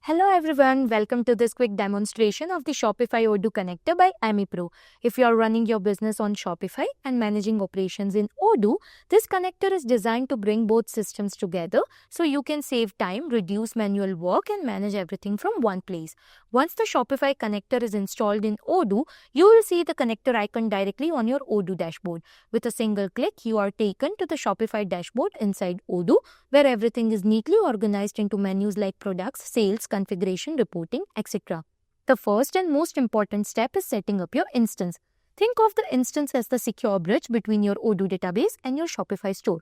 Hello everyone, welcome to this quick demonstration of the Shopify Odoo connector by AmiPro. If you are running your business on Shopify and managing operations in Odoo, this connector is designed to bring both systems together so you can save time, reduce manual work and manage everything from one place. Once the Shopify connector is installed in Odoo, you will see the connector icon directly on your Odoo dashboard. With a single click, you are taken to the Shopify dashboard inside Odoo, where everything is neatly organized into menus like products, sales, configuration, reporting, etc. The first and most important step is setting up your instance. Think of the instance as the secure bridge between your Odoo database and your Shopify store.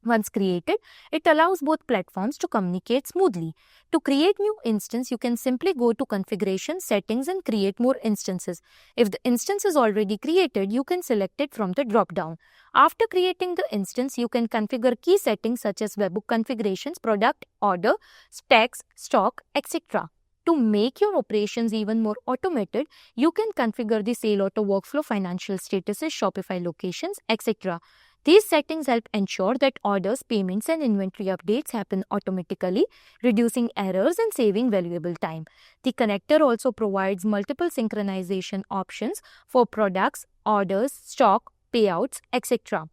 Once created, it allows both platforms to communicate smoothly. To create new instance, you can simply go to Configuration, Settings and create more instances. If the instance is already created, you can select it from the drop-down. After creating the instance, you can configure key settings such as webhook configurations, product, order, tags, stock, etc. To make your operations even more automated, you can configure the sale auto workflow, financial statuses, Shopify locations, etc. These settings help ensure that orders, payments, and inventory updates happen automatically, reducing errors and saving valuable time. The connector also provides multiple synchronization options for products, orders, stock, payouts, etc.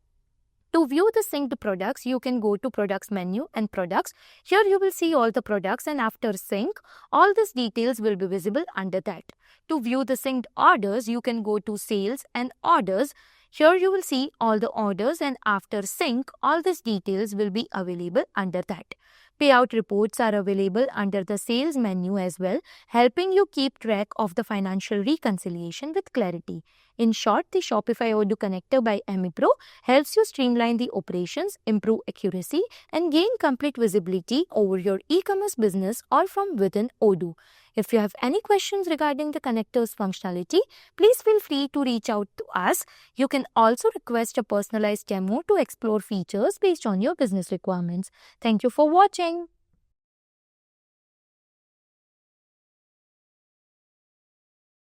To view the synced products, you can go to Products menu and Products. Here you will see all the products, and after sync, all these details will be visible under that. To view the synced orders, you can go to Sales and Orders. Here you will see all the orders, and after sync, all these details will be available under that. Payout reports are available under the Sales menu as well, helping you keep track of the financial reconciliation with clarity. In short, the Shopify Odoo connector by AmiPro helps you streamline the operations, improve accuracy, and gain complete visibility over your e-commerce business all from within Odoo. If you have any questions regarding the connector's functionality, please feel free to reach out to us. You can also request a personalized demo to explore features based on your business requirements. Thank you for watching.